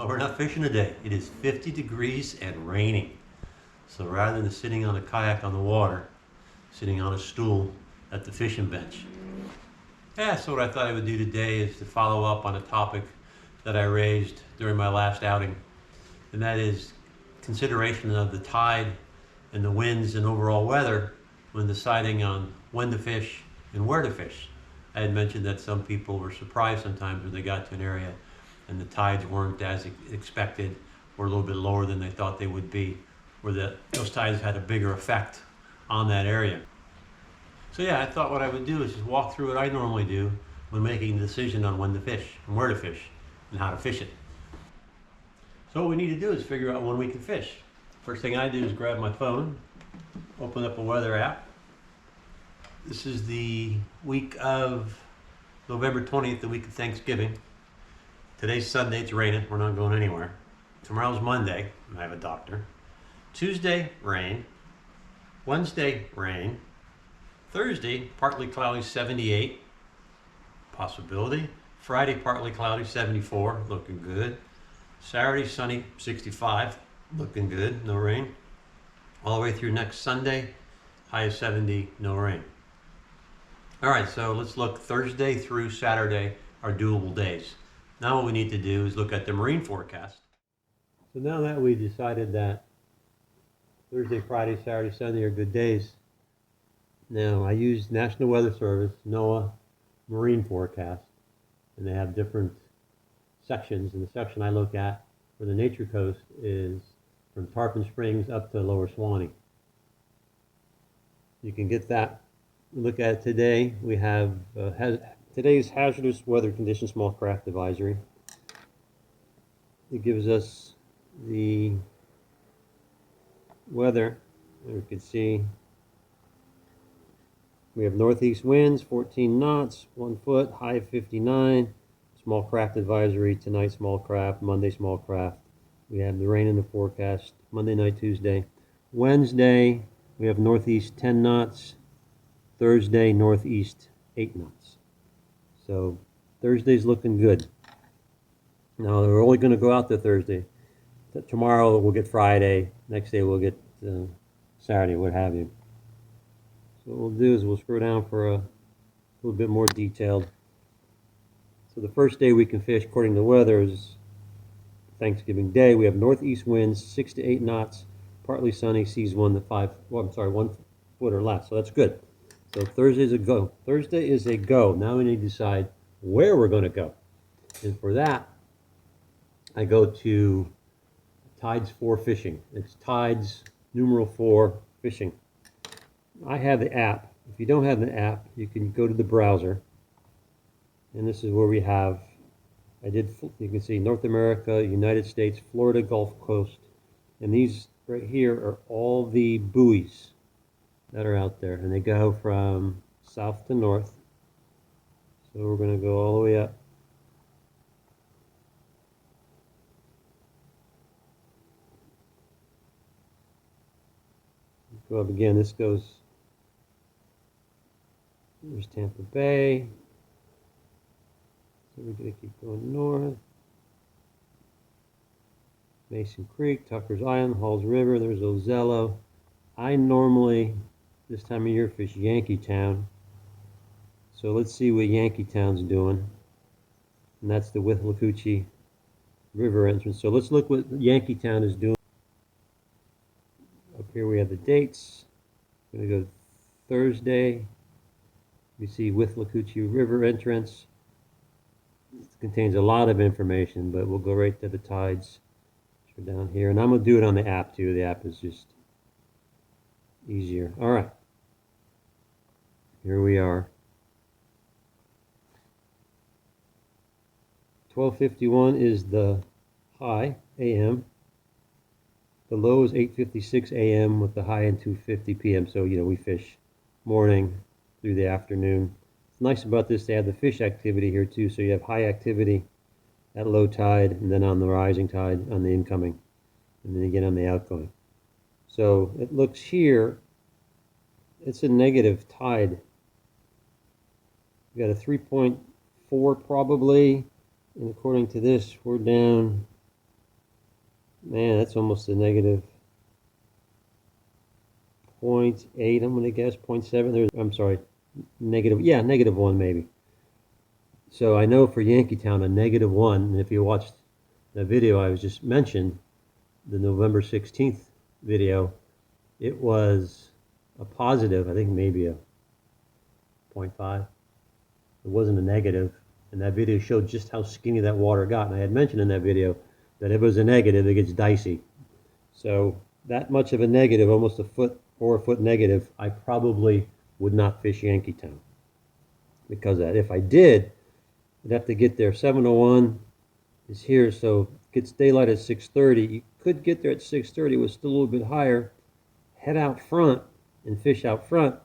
Well, we're not fishing today. It is 50 degrees and raining. So rather than sitting on a kayak on the water, sitting on a stool at the fishing bench. Yeah, so what I thought I would do today is to follow up on a topic that I raised during my last outing, and that is consideration of the tide and the winds and overall weather when deciding on when to fish and where to fish. I had mentioned that some people were surprised sometimes when they got to an area and the tides weren't as expected or a little bit lower than they thought they would be, or that those tides had a bigger effect on that area. So yeah, I thought what I would do is just walk through what I normally do when making the decision on when to fish and where to fish and how to fish it. So what we need to do is figure out when we can fish. First thing I do is grab my phone, open up a weather app. This is the week of November 20th, the week of Thanksgiving. Today's Sunday, it's raining, we're not going anywhere. Tomorrow's Monday, I have a doctor. Tuesday, rain. Wednesday, rain. Thursday, partly cloudy, 78, possibility. Friday, partly cloudy, 74, looking good. Saturday, sunny, 65, looking good, no rain. All the way through next Sunday, high of 70, no rain. All right, so let's look Thursday through Saturday are doable days. Now what we need to do is look at the marine forecast. So now that we decided that Thursday, Friday, Saturday, Sunday are good days, now I use National Weather Service, NOAA marine forecast, and they have different sections, and the section I look at for the Nature Coast is from Tarpon Springs up to Lower Swanee. You can get that. Look at it today. We have today's hazardous weather conditions small craft advisory. It gives us the weather. You can see we have northeast winds, 14 knots, 1 foot, high of 59. Small craft advisory tonight, small craft, Monday, small craft. We have the rain in the forecast, Monday night, Tuesday. Wednesday, we have northeast 10 knots. Thursday, northeast 8 knots. So Thursday's looking good. Now, we're only going to go out there Thursday. Tomorrow we'll get Friday. Next day we'll get Saturday, what have you. So what we'll do is we'll scroll down for a little bit more detailed. So the first day we can fish, according to the weather, is Thanksgiving Day. We have northeast winds, 6 to 8 knots, partly sunny, seas 1 to 5. Well, I'm sorry, 1 foot or less. So that's good. So Thursday's a go. Thursday is a go. Now we need to decide where we're going to go. And for that, I go to Tides 4 Fishing. It's Tides numeral 4 Fishing. I have the app. If you don't have the app, you can go to the browser. And this is where we have, you can see North America, United States, Florida, Gulf Coast. And these right here are all the buoys that are out there. And they go from south to north. So we're going to go all the way up. Go up again. This goes, there's Tampa Bay. So we're going to keep going north. Mason Creek, Tucker's Island, Halls River, there's Ozello. I normally, this time of year, fish Yankeetown. So let's see what Yankeetown's doing. And that's the Withlacoochee River entrance. So let's look what Yankeetown is doing. Up here we have the dates. We're going to go Thursday. We see Withlacoochee River entrance. It contains a lot of information, but we'll go right to the tides. So down here, and I'm going to do it on the app too. The app is just easier. All right. Here we are. 12:51 is the high, AM. The low is 8:56 a.m. with the high in 2:50 p.m. So, we fish morning through the afternoon. It's nice about this, they have the fish activity here too. So you have high activity at low tide, and then on the rising tide on the incoming, and then again on the outgoing. So it looks here, it's a negative tide. We got a 3.4 probably, and according to this, we're down Man, that's almost a negative 0.8, I'm going to guess, 0.7. I'm sorry, negative, yeah, -1 maybe. So I know for Yankeetown, a -1, and if you watched the video I was just mentioned, the November 16th video, it was a positive, I think maybe a 0.5. It wasn't a negative, and that video showed just how skinny that water got. And I had mentioned in that video that if it was a negative, it gets dicey. So that much of a negative, almost a foot or a foot negative, I probably would not fish Yankeetown because of that. If I did, I'd have to get there. 7:01 is here, so it gets daylight at 6:30. You could get there at 6:30. It was still a little bit higher. Head out front and fish out front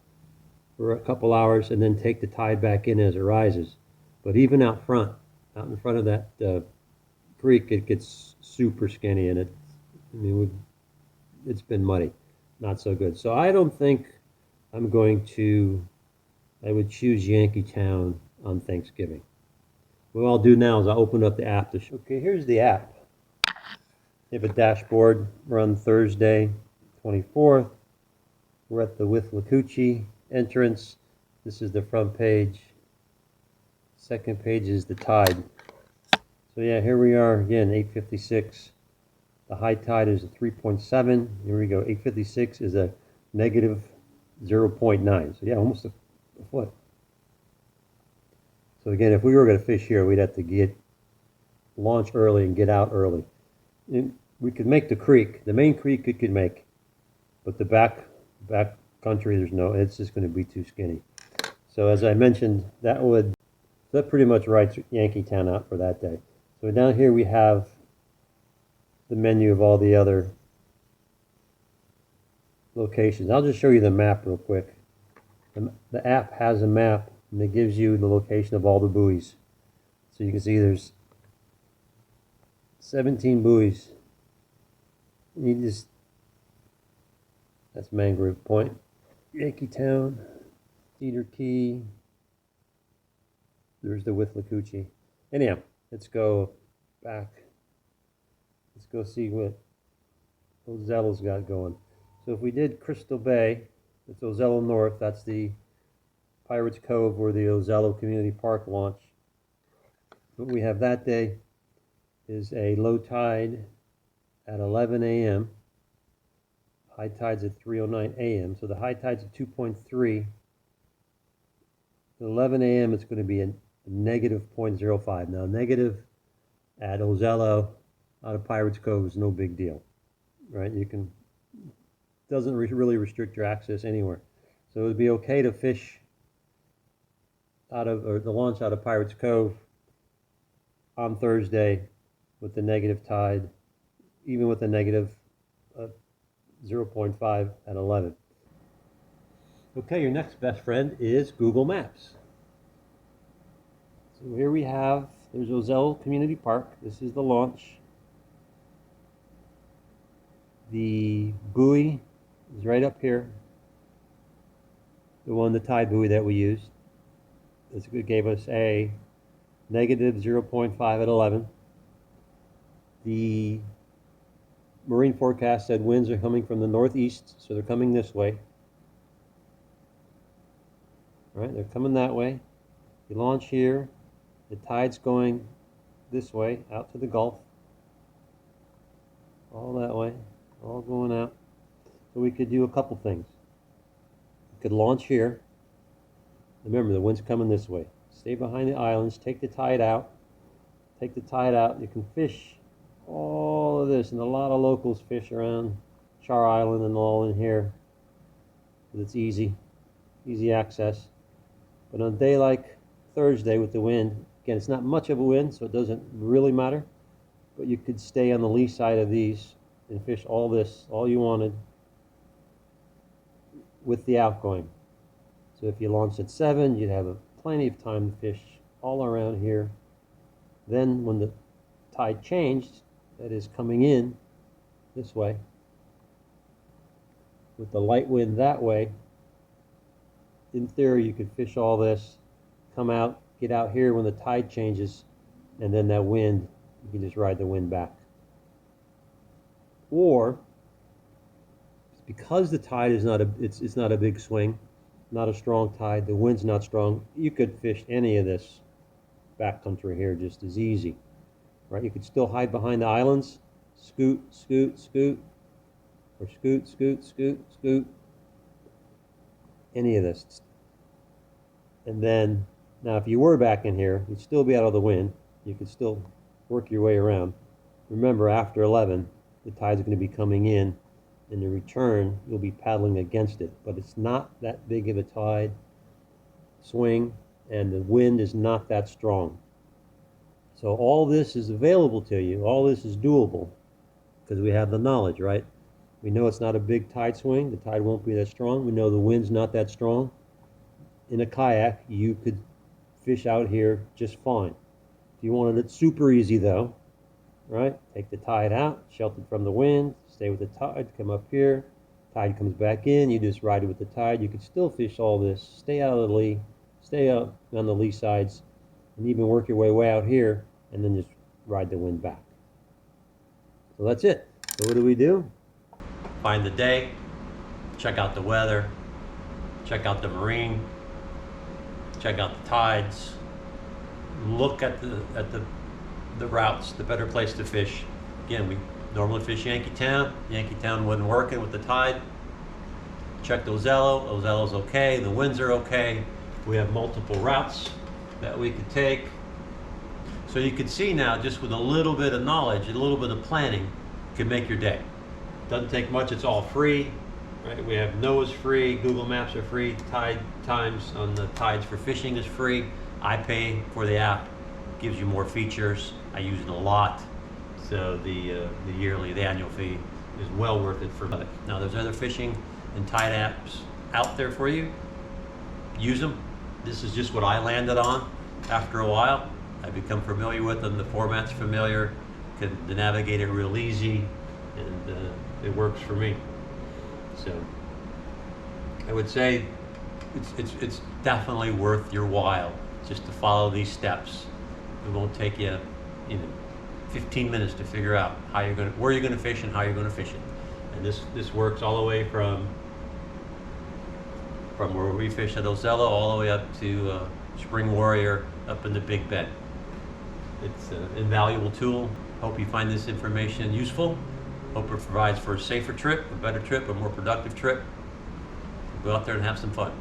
for a couple hours, and then take the tide back in as it rises. But even out front, out in front of that creek, it gets super skinny, and it's been muddy, not so good. So I don't think I'm going to. I would choose Yankeetown on Thanksgiving. What I'll do now is I'll open up the app to show. Okay, here's the app. You have a dashboard. We're on Thursday, 24th. We're at the Withlacoochee entrance. This is the front page. Second page is the tide. So yeah, here we are again, 8:56. The high tide is a 3.7. Here we go. 8:56 is a negative 0.9. So yeah, almost a foot. So again, if we were going to fish here, we'd have to launch early and get out early. And we could make the creek. The main creek we could make, but the back country, it's just going to be too skinny. So as I mentioned, that pretty much writes Yankeetown out for that day. So down here we have the menu of all the other locations. I'll just show you the map real quick. The app has a map, and it gives you the location of all the buoys. So you can see there's 17 buoys. That's Mangrove Point, Yankeetown, Cedar Key. There's the Withlacoochee. Anyhow, let's go back. Let's go see what Ozello's got going. So if we did Crystal Bay, it's Ozello North. That's the Pirates Cove where the Ozello Community Park launch. What we have that day is a low tide at 11 a.m. High tide's at 3:09 a.m. So the high tide's at 2.3. At 11 a.m. it's going to be a negative 0.05. Now negative at Ozello out of Pirates Cove is no big deal, right? Doesn't really restrict your access anywhere. So it would be okay to fish or the launch out of Pirates Cove on Thursday with the negative tide, even with a negative 0.5 at 11. Okay, your next best friend is Google Maps. So here there's Ozello Community Park. This is the launch. The buoy is right up here. The tide buoy that we used. It gave us a negative 0.5 at 11. The marine forecast said winds are coming from the northeast, so they're coming this way. All right, they're coming that way. You launch here. The tide's going this way, out to the Gulf. All that way, all going out. So we could do a couple things. We could launch here. Remember, the wind's coming this way. Stay behind the islands, take the tide out. Take the tide out. You can fish all of this, and a lot of locals fish around Char Island and all in here. It's easy access. But on a day like Thursday with the wind, again, it's not much of a wind, so it doesn't really matter. But you could stay on the lee side of these and fish all you wanted with the outgoing. So if you launched at 7, you'd have plenty of time to fish all around here. Then when the tide changed, that is coming in this way, with the light wind that way, in theory you could fish all this, come out, get out here when the tide changes, and then that wind, you can just ride the wind back. Or because the tide is not it's not a big swing, not a strong tide, the wind's not strong, you could fish any of this backcountry here just as easy, right? You could still hide behind the islands, scoot, scoot, scoot, or scoot, scoot, scoot, scoot, any of this. And then, now if you were back in here, you'd still be out of the wind. You could still work your way around. Remember, after 11, the tide's going to be coming in, and the return, you'll be paddling against it. But it's not that big of a tide swing, and the wind is not that strong. So all this is available to you. All this is doable because we have the knowledge, right? We know it's not a big tide swing. The tide won't be that strong. We know the wind's not that strong. In a kayak, you could fish out here just fine. If you wanted it super easy though, right? Take the tide out, sheltered from the wind, stay with the tide, come up here, tide comes back in, you just ride it with the tide. You could still fish all this, stay out of the lee, stay out on the lee sides, and even work your way out here, and then just ride the wind back. So that's it. So what do? Find the day, check out the weather, check out the marine, check out the tides, look at the routes, the better place to fish. Again, we normally fish Yankeetown. Yankeetown wasn't working with the tide. Check Ozello. Ozello's okay. The winds are okay. We have multiple routes that we could take. So you can see now, just with a little bit of knowledge, a little bit of planning, you can make your day. Doesn't take much. It's all free. Right? We have NOAA's free. Google Maps are free. Tide Times on the tides for fishing is free. I pay for the app. Gives you more features. I use it a lot, so the annual fee is well worth it for me. Now there's other fishing and tide apps out there for you. Use them. This is just what I landed on after a while. I become familiar with them. The format's familiar. Can navigate it real easy, and it works for me. So I would say it's definitely worth your while just to follow these steps. It won't take you, 15 minutes to figure out where you're gonna fish and how you're gonna fish it. And this works all the way from where we fish at Ozello all the way up to Spring Warrior up in the Big Bend. It's an invaluable tool. Hope you find this information useful. Hope it provides for a safer trip, a better trip, a more productive trip. Go out there and have some fun.